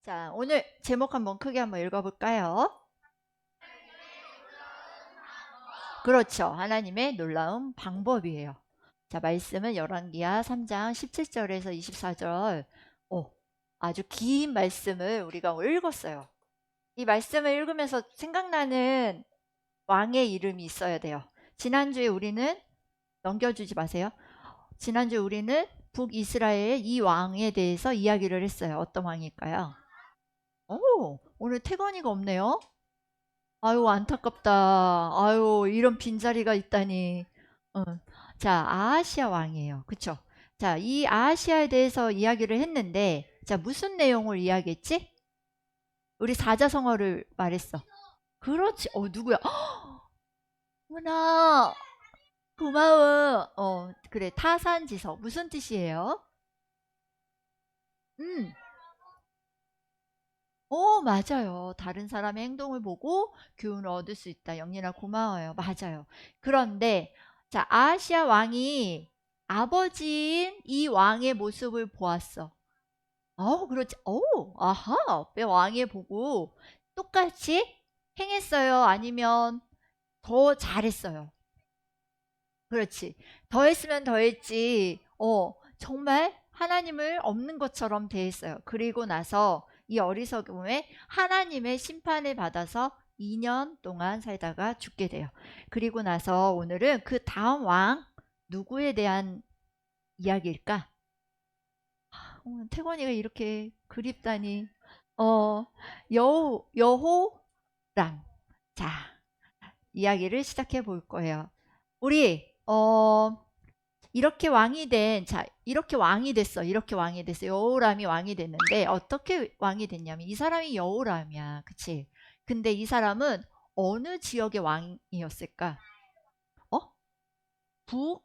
자, 오늘 제목 한번 크게 한번 읽어볼까요? 그렇죠. 하나님의 놀라운 방법이에요. 자, 말씀은 열왕기하 3장 17절에서 24절. 아주 긴 말씀을 우리가 읽었어요. 이 말씀을 읽으면서 생각나는 왕의 이름이 있어야 돼요. 지난주에 우리는 넘겨주지 마세요. 지난주에 우리는 북이스라엘 이 왕에 대해서 이야기를 했어요. 어떤 왕일까요? 오늘 태건이가 없네요. 아유, 안타깝다. 아유, 이런 빈자리가 있다니. 어. 자, 아하시아 왕이에요. 그쵸? 자, 이 아하시아에 대해서 이야기를 했는데, 자, 무슨 내용을 이야기했지? 우리 사자성어를 말했어. 그렇지. 누구야? 누나, 고마워. 그래. 타산지서. 무슨 뜻이에요? 음, 맞아요. 다른 사람의 행동을 보고 교훈을 얻을 수 있다. 영린아, 고마워요. 맞아요. 그런데, 자, 아하시아 왕이 아버지인 이 왕의 모습을 보았어. 그렇지. 아하. 왜 왕의 보고 똑같이 행했어요? 아니면 더 잘했어요? 그렇지. 더 했으면 더 했지. 정말 하나님을 없는 것처럼 대했어요. 그리고 나서 이 어리석음에 하나님의 심판을 받아서 2년 동안 살다가 죽게 돼요. 그리고 나서 오늘은 그 다음 왕 누구에 대한 이야기일까? 태권이가 이렇게 그립다니. 여호람. 자, 이야기를 시작해 볼 거예요. 우리 이렇게 왕이 됐어. 이렇게 왕이 됐어. 여호람이 왕이 됐는데 어떻게 왕이 됐냐면 이 사람이 여호람이야. 그치? 근데 이 사람은 어느 지역의 왕이었을까? 어? 북?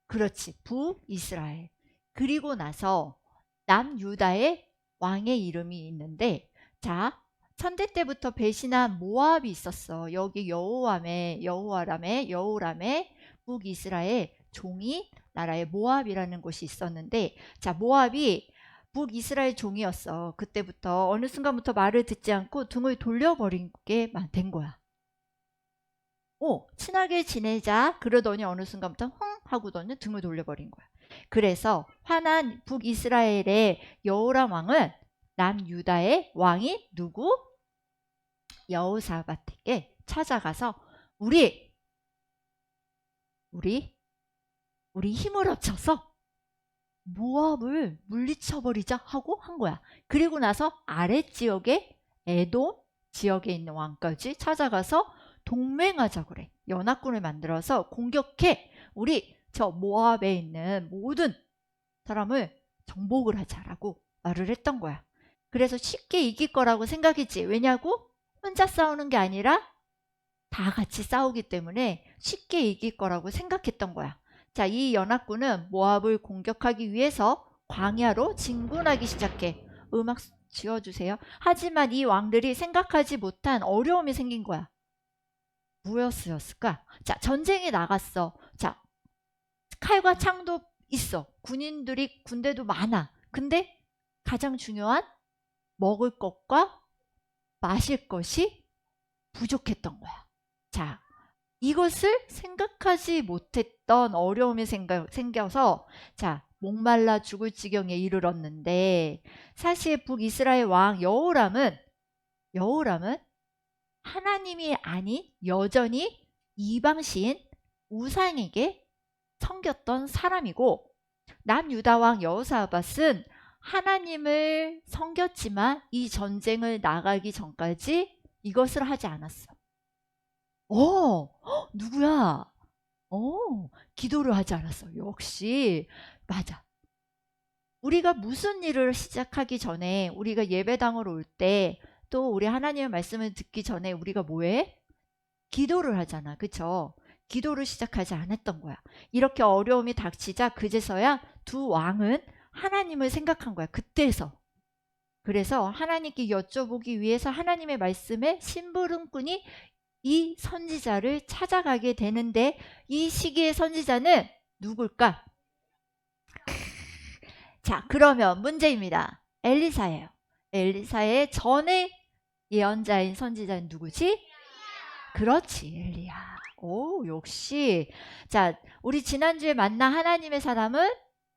그렇지. 북이스라엘. 그리고 나서 남유다의 왕의 이름이 있는데 자, 천대 때부터 배신한 모압이 있었어. 여기 여호람의 북이스라엘 종이 나라의 모압이라는 곳이 있었는데 자, 모압이 북이스라엘 종이었어. 그때부터 어느 순간부터 말을 듣지 않고 등을 돌려버리게 된 거야. 친하게 지내자 그러더니 어느 순간부터 흥 하고더니 등을 돌려버린 거야. 그래서 화난 북이스라엘의 여호람 왕은 남유다의 왕이 누구? 여호사밧에게 찾아가서 우리 우리 우리 힘을 합쳐서 모압을 물리쳐버리자 하고 한 거야. 그리고 나서 아랫지역에 에돔 지역에 있는 왕까지 찾아가서 동맹하자 그래. 연합군을 만들어서 공격해. 우리 저 모압에 있는 모든 사람을 정복을 하자라고 말을 했던 거야. 그래서 쉽게 이길 거라고 생각했지. 왜냐고? 혼자 싸우는 게 아니라 다 같이 싸우기 때문에 쉽게 이길 거라고 생각했던 거야. 자, 이 연합군은 모압을 공격하기 위해서 광야로 진군하기 시작해. 음악 지어주세요. 하지만 이 왕들이 생각하지 못한 어려움이 생긴 거야. 무엇이었을까? 자, 전쟁에 나갔어. 자, 칼과 창도 있어. 군대도 많아. 근데 가장 중요한 먹을 것과 마실 것이 부족했던 거야. 자, 이것을 생각하지 못했던 어려움이 생겨서 자, 목말라 죽을 지경에 이르렀는데 사실 북이스라엘 왕 여호람은 하나님이 아닌 여전히 이방신 우상에게 섬겼던 사람이고 남유다 왕 여호사밧은 하나님을 섬겼지만 이 전쟁을 나가기 전까지 이것을 하지 않았어. 누구야? 기도를 하지 않았어. 역시 맞아. 우리가 무슨 일을 시작하기 전에 우리가 예배당으로 올 때 또 우리 하나님의 말씀을 듣기 전에 우리가 뭐해? 기도를 하잖아. 그쵸? 기도를 시작하지 않았던 거야. 이렇게 어려움이 닥치자 그제서야 두 왕은 하나님을 생각한 거야. 그때서. 그래서 하나님께 여쭤보기 위해서 하나님의 말씀에 심부름꾼이 이 선지자를 찾아가게 되는데 이 시기의 선지자는 누굴까? 자, 그러면 문제입니다. 엘리사예요. 엘리사의 전에 예언자인 선지자는 누구지? 그렇지, 엘리야. 오, 역시. 자, 우리 지난주에 만난 하나님의 사람은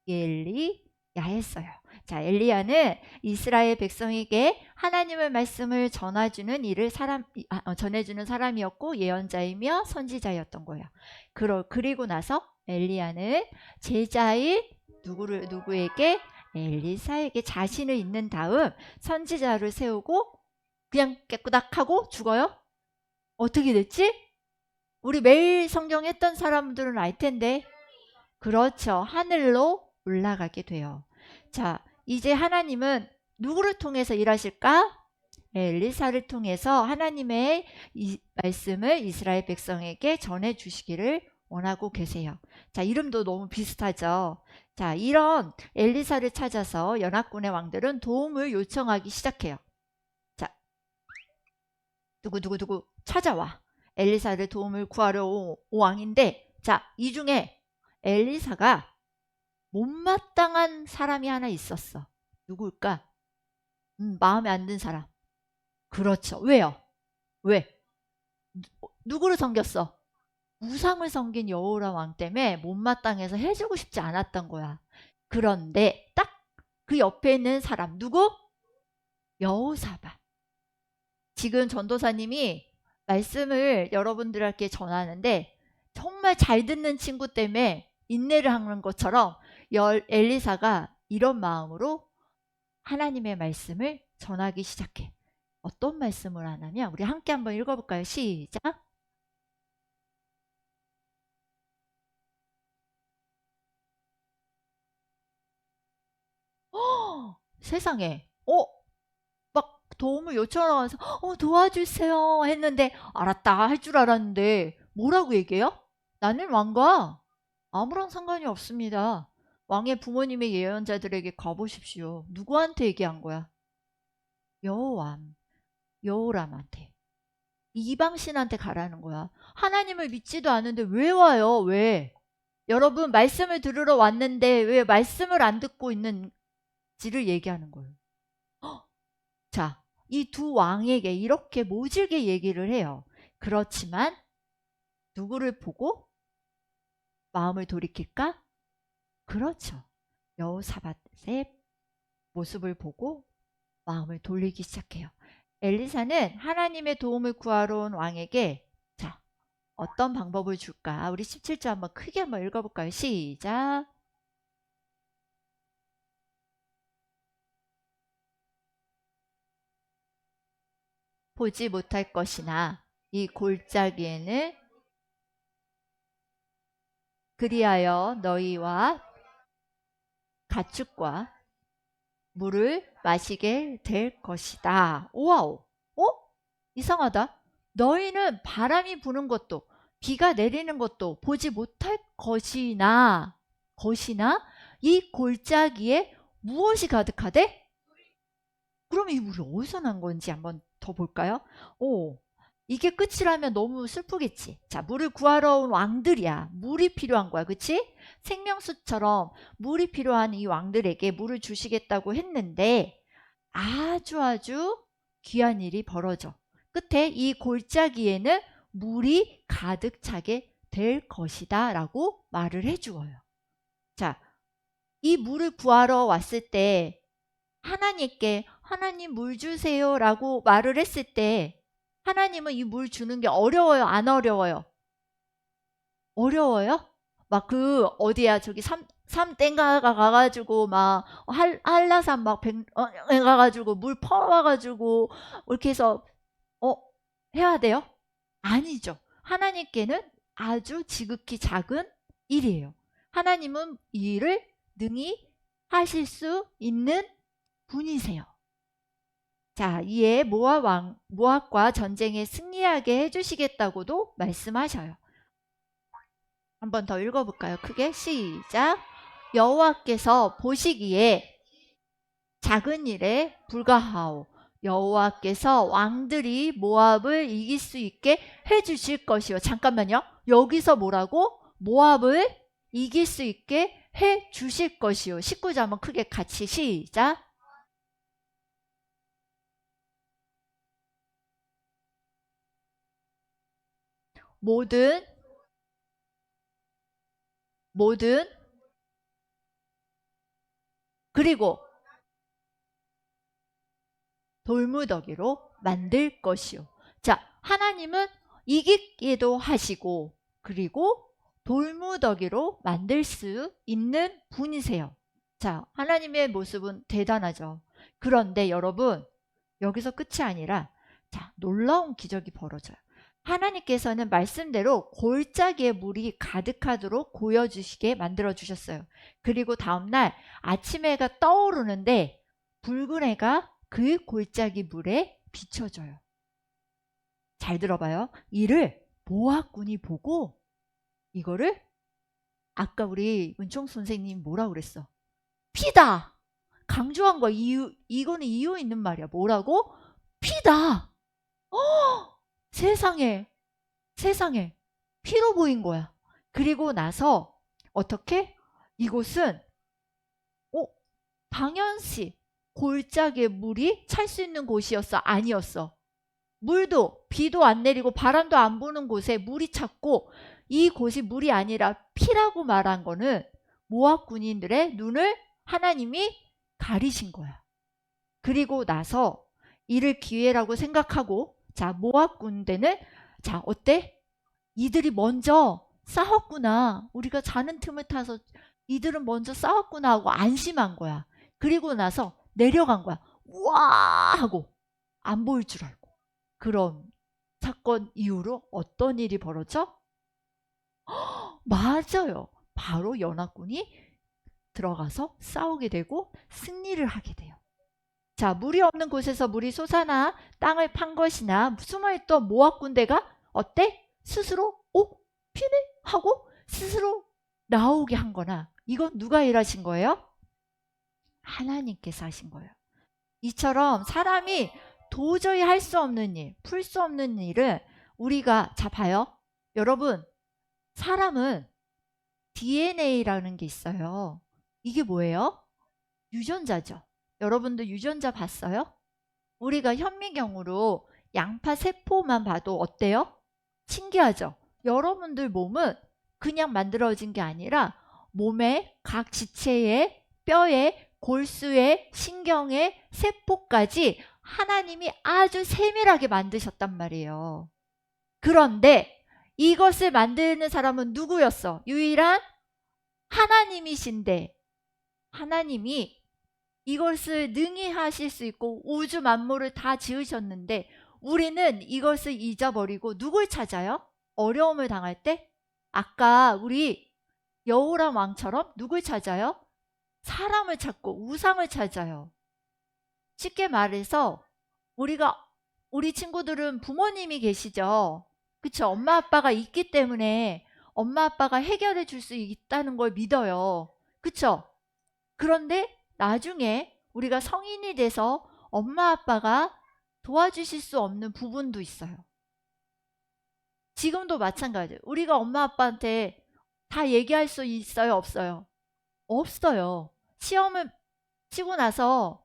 엘리야였어요. 자, 엘리야는 이스라엘 백성에게 하나님의 말씀을 전해주는 사람이었고 예언자이며 선지자였던 거예요. 그리고 나서 엘리야는 제자인 누구에게? 엘리사에게 자신을 잇는 다음 선지자를 세우고 그냥 깨꾸닥하고 죽어요? 어떻게 됐지? 우리 매일 성경 했던 사람들은 알 텐데. 그렇죠. 하늘로 올라가게 돼요. 자, 이제 하나님은 누구를 통해서 일하실까? 엘리사를 통해서 하나님의 이 말씀을 이스라엘 백성에게 전해 주시기를 원하고 계세요. 자, 이름도 너무 비슷하죠. 자, 이런 엘리사를 찾아서 연합군의 왕들은 도움을 요청하기 시작해요. 자, 누구 찾아와. 엘리사를 도움을 구하러 온 왕인데, 자, 이 중에 엘리사가 못마땅한 사람이 하나 있었어. 누굴까? 마음에 안 든 사람. 그렇죠. 왜요? 왜? 누구를 섬겼어? 우상을 섬긴 여호람 왕 때문에 못마땅해서 해주고 싶지 않았던 거야. 그런데 딱 그 옆에 있는 사람 누구? 여호사밧. 지금 전도사님이 말씀을 여러분들에게 전하는데 정말 잘 듣는 친구 때문에 인내를 하는 것처럼 엘리사가 이런 마음으로 하나님의 말씀을 전하기 시작해. 어떤 말씀을 하냐면 우리 함께 한번 읽어볼까요? 시작. 세상에 막 도움을 요청하면서 도와주세요 했는데 알았다 할 줄 알았는데 뭐라고 얘기해요? 나는 왕과 아무런 상관이 없습니다. 왕의 부모님의 예언자들에게 가보십시오. 누구한테 얘기한 거야? 여호람한테. 이방신한테 가라는 거야. 하나님을 믿지도 않은데 왜 와요? 왜? 여러분 말씀을 들으러 왔는데 왜 말씀을 안 듣고 있는지를 얘기하는 거예요. 자, 이 두 왕에게 이렇게 모질게 얘기를 해요. 그렇지만 누구를 보고 마음을 돌이킬까? 그렇죠. 여호사밧의 모습을 보고 마음을 돌리기 시작해요. 엘리사는 하나님의 도움을 구하러 온 왕에게 자, 어떤 방법을 줄까? 우리 17절 한번 크게 한번 읽어볼까요? 시작. 보지 못할 것이나 이 골짜기에는 그리하여 너희와 가축과 물을 마시게 될 것이다. 오와오. 이상하다. 너희는 바람이 부는 것도 비가 내리는 것도 보지 못할 것이나 이 골짜기에 무엇이 가득하대? 그럼 이 물이 어디서 난 건지 한번 더 볼까요? 이게 끝이라면 너무 슬프겠지. 자, 물을 구하러 온 왕들이야. 물이 필요한 거야. 그치? 생명수처럼 물이 필요한 이 왕들에게 물을 주시겠다고 했는데 아주 귀한 일이 벌어져. 끝에 이 골짜기에는 물이 가득 차게 될 것이다 라고 말을 해주어요. 자, 이 물을 구하러 왔을 때 하나님께 하나님 물 주세요 라고 말을 했을 때 하나님은 이 물 주는 게 어려워요? 안 어려워요? 어려워요? 막 어디야 저기 삼땡가 가가지고 막 한라산 막 가가지고 물 퍼와가지고 이렇게 해서 해야 돼요? 아니죠. 하나님께는 아주 지극히 작은 일이에요. 하나님은 이 일을 능히 하실 수 있는 분이세요. 자, 이에 모압과 전쟁에 승리하게 해주시겠다고도 말씀하셔요. 한 번 더 읽어볼까요? 크게 시작. 여호와께서 보시기에 작은 일에 불과하오. 여호와께서 왕들이 모압을 이길 수 있게 해주실 것이요. 잠깐만요. 여기서 뭐라고? 모압을 이길 수 있게 해주실 것이요. 19절 한번 크게 같이 시작. 모든 그리고 돌무더기로 만들 것이요. 자, 하나님은 이기게도 하시고 그리고 돌무더기로 만들 수 있는 분이세요. 자, 하나님의 모습은 대단하죠. 그런데 여러분, 여기서 끝이 아니라 자, 놀라운 기적이 벌어져요. 하나님께서는 말씀대로 골짜기에 물이 가득하도록 고여주시게 만들어주셨어요. 그리고 다음날 아침 해가 떠오르는데 붉은 해가 그 골짜기 물에 비춰져요. 잘 들어봐요. 이를 모압군이 보고 이거를 아까 우리 은총 선생님 뭐라 그랬어? 피다! 강조한 거야. 이거는 이유 있는 말이야. 뭐라고? 피다! 세상에 피로 보인 거야. 그리고 나서 어떻게? 이곳은 당연시 골짜기에 물이 찰 수 있는 곳이었어? 아니었어. 물도 비도 안 내리고 바람도 안 부는 곳에 물이 찼고 이 곳이 물이 아니라 피라고 말한 거는 모압 군인들의 눈을 하나님이 가리신 거야. 그리고 나서 이를 기회라고 생각하고 자, 모압 군대는 자, 어때? 이들이 먼저 싸웠구나. 우리가 자는 틈을 타서 이들은 먼저 싸웠구나 하고 안심한 거야. 그리고 나서 내려간 거야. 와 하고 안 보일 줄 알고. 그런 사건 이후로 어떤 일이 벌어져? 맞아요. 바로 연합군이 들어가서 싸우게 되고 승리를 하게 돼요. 자, 물이 없는 곳에서 물이 솟아나 땅을 판 것이나 숨어있던 모압 군대가 어때? 스스로 피네? 하고 스스로 나오게 한 거나 이건 누가 일하신 거예요? 하나님께서 하신 거예요. 이처럼 사람이 도저히 할 수 없는 일, 풀 수 없는 일을 우리가 자 봐요. 여러분, 사람은 DNA라는 게 있어요. 이게 뭐예요? 유전자죠. 여러분들 유전자 봤어요? 우리가 현미경으로 양파 세포만 봐도 어때요? 신기하죠? 여러분들 몸은 그냥 만들어진 게 아니라 몸의 각 지체의 뼈에 골수에 신경에 세포까지 하나님이 아주 세밀하게 만드셨단 말이에요. 그런데 이것을 만드는 사람은 누구였어? 유일한 하나님이신데 하나님이 이것을 능히 하실 수 있고 우주 만물을 다 지으셨는데 우리는 이것을 잊어버리고 누굴 찾아요? 어려움을 당할 때? 아까 우리 여호람 왕처럼 누굴 찾아요? 사람을 찾고 우상을 찾아요. 쉽게 말해서 우리 친구들은 부모님이 계시죠. 그쵸? 엄마 아빠가 있기 때문에 엄마 아빠가 해결해 줄 수 있다는 걸 믿어요. 그쵸? 그런데 나중에 우리가 성인이 돼서 엄마 아빠가 도와주실 수 없는 부분도 있어요. 지금도 마찬가지예요. 우리가 엄마 아빠한테 다 얘기할 수 있어요? 없어요? 없어요. 시험을 치고 나서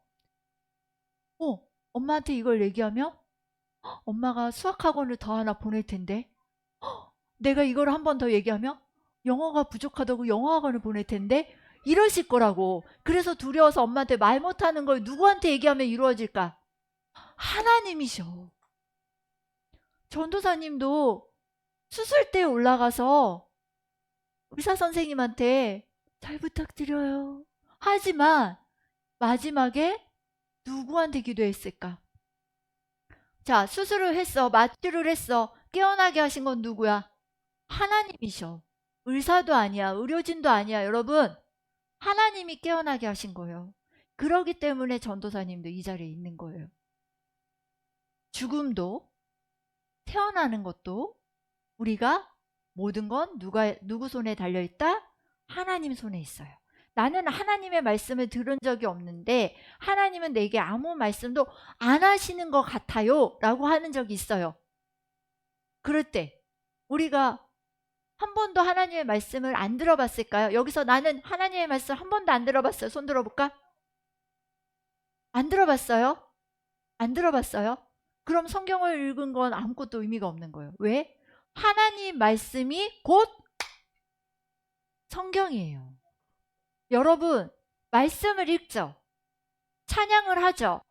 엄마한테 이걸 얘기하면 엄마가 수학학원을 더 하나 보낼 텐데 내가 이걸 한 번 더 얘기하면 영어가 부족하다고 영어학원을 보낼 텐데 이러실 거라고. 그래서 두려워서 엄마한테 말 못하는 걸 누구한테 얘기하면 이루어질까? 하나님이셔. 전도사님도 수술대에 올라가서 의사 선생님한테 잘 부탁드려요. 하지만 마지막에 누구한테 기도했을까? 자, 수술을 했어. 마취를 했어. 깨어나게 하신 건 누구야? 하나님이셔. 의사도 아니야. 의료진도 아니야. 여러분, 하나님이 깨어나게 하신 거예요. 그러기 때문에 전도사님도 이 자리에 있는 거예요. 죽음도 태어나는 것도 우리가 모든 건 누구 손에 달려있다? 하나님 손에 있어요. 나는 하나님의 말씀을 들은 적이 없는데 하나님은 내게 아무 말씀도 안 하시는 것 같아요 라고 하는 적이 있어요. 그럴 때 우리가 한 번도 하나님의 말씀을 안 들어봤을까요? 여기서 나는 하나님의 말씀 한 번도 안 들어봤어요. 손 들어볼까? 안 들어봤어요? 안 들어봤어요? 그럼 성경을 읽은 건 아무것도 의미가 없는 거예요. 왜? 하나님 말씀이 곧 성경이에요. 여러분, 말씀을 읽죠. 찬양을 하죠.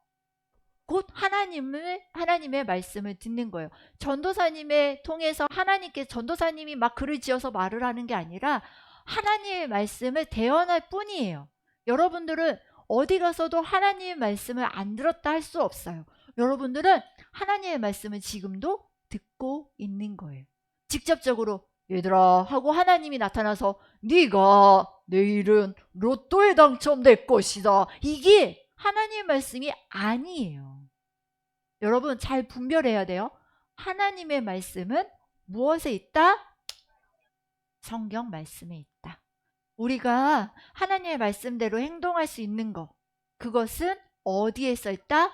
곧 하나님의 말씀을 듣는 거예요. 전도사님의 통해서 하나님께 전도사님이 막 글을 지어서 말을 하는 게 아니라 하나님의 말씀을 대언할 뿐이에요. 여러분들은 어디 가서도 하나님의 말씀을 안 들었다 할 수 없어요. 여러분들은 하나님의 말씀을 지금도 듣고 있는 거예요. 직접적으로 얘들아 하고 하나님이 나타나서 네가 내일은 로또에 당첨될 것이다. 이게 하나님의 말씀이 아니에요. 여러분 잘 분별해야 돼요. 하나님의 말씀은 무엇에 있다? 성경 말씀에 있다. 우리가 하나님의 말씀대로 행동할 수 있는 것, 그것은 어디에 써있다?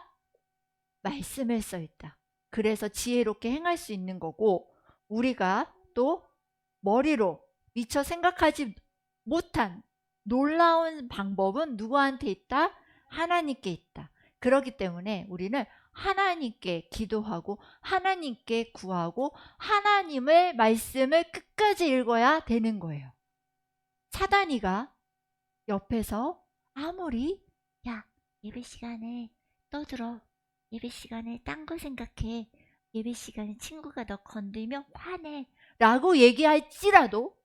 말씀에 써있다. 그래서 지혜롭게 행할 수 있는 거고, 우리가 또 머리로 미처 생각하지 못한 놀라운 방법은 누구한테 있다? 하나님께 있다. 그렇기 때문에 우리는 하나님께 기도하고 하나님께 구하고 하나님의 말씀을 끝까지 읽어야 되는 거예요. 사단이가 옆에서 아무리 야 예배 시간에 떠들어, 예배 시간에 딴 거 생각해, 예배 시간에 친구가 너 건들면 화내 라고 얘기할지라도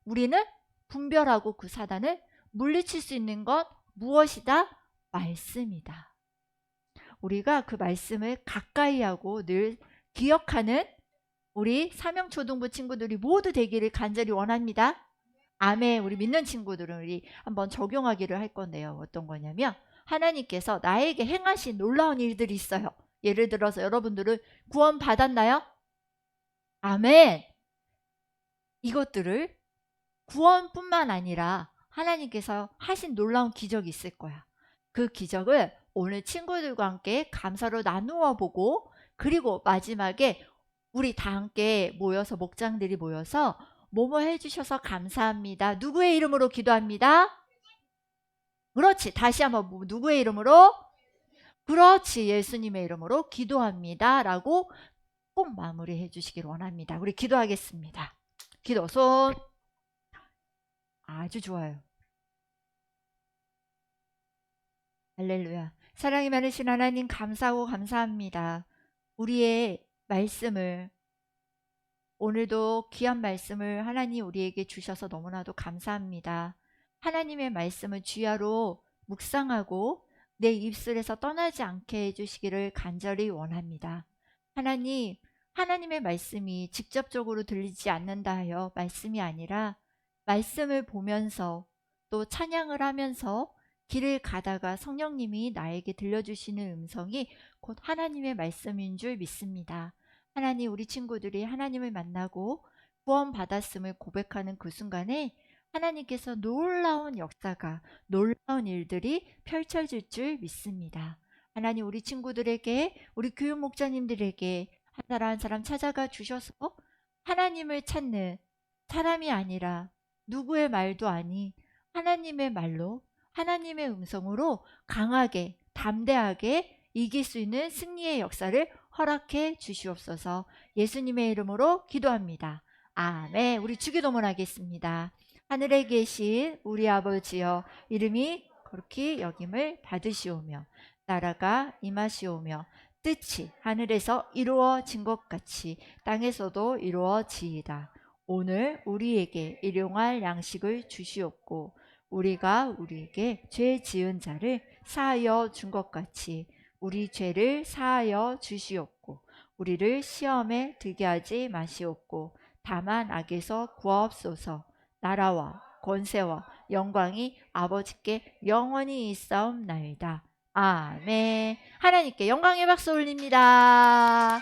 우리는 분별하고 그 사단을 물리칠 수 있는 것 무엇이다? 말씀이다. 우리가 그 말씀을 가까이 하고 늘 기억하는 우리 사명초등부 친구들이 모두 되기를 간절히 원합니다. 아멘. 우리 믿는 친구들은 우리 한번 적용하기를 할 건데요. 어떤 거냐면 하나님께서 나에게 행하신 놀라운 일들이 있어요. 예를 들어서 여러분들은 구원 받았나요? 아멘. 이것들을 구원뿐만 아니라 하나님께서 하신 놀라운 기적이 있을 거야. 그 기적을 오늘 친구들과 함께 감사로 나누어 보고, 그리고 마지막에 우리 다 함께 모여서, 목장들이 모여서 뭐뭐 해주셔서 감사합니다. 누구의 이름으로 기도합니다. 그렇지. 다시 한번 누구의 이름으로? 그렇지. 예수님의 이름으로 기도합니다. 라고 꼭 마무리해 주시길 원합니다. 우리 기도하겠습니다. 기도 손. 아주 좋아요. 할렐루야. 사랑이 많으신 하나님 감사하고 감사합니다. 우리의 말씀을, 오늘도 귀한 말씀을 하나님 우리에게 주셔서 너무나도 감사합니다. 하나님의 말씀을 주야로 묵상하고 내 입술에서 떠나지 않게 해주시기를 간절히 원합니다. 하나님, 하나님의 말씀이 직접적으로 들리지 않는다 하여 말씀이 아니라 말씀을 보면서 또 찬양을 하면서 길을 가다가 성령님이 나에게 들려주시는 음성이 곧 하나님의 말씀인 줄 믿습니다. 하나님, 우리 친구들이 하나님을 만나고 구원받았음을 고백하는 그 순간에 하나님께서 놀라운 역사가, 놀라운 일들이 펼쳐질 줄 믿습니다. 하나님, 우리 친구들에게, 우리 교육 목자님들에게 한 사람 한 사람 찾아가 주셔서 하나님을 찾는 사람이 아니라 누구의 말도 아닌 하나님의 말로, 하나님의 음성으로 강하게 담대하게 이길 수 있는 승리의 역사를 허락해 주시옵소서. 예수님의 이름으로 기도합니다. 아멘. 우리 주기도문 하겠습니다. 하늘에 계신 우리 아버지여, 이름이 거룩히 여김을 받으시오며 나라가 임하시오며 뜻이 하늘에서 이루어진 것 같이 땅에서도 이루어지이다. 오늘 우리에게 일용할 양식을 주시옵고 우리가 우리에게 죄 지은 자를 사하여 준 것 같이 우리 죄를 사하여 주시옵고 우리를 시험에 들게 하지 마시옵고 다만 악에서 구하옵소서. 나라와 권세와 영광이 아버지께 영원히 있사옵나이다. 아멘. 하나님께 영광의 박수 올립니다.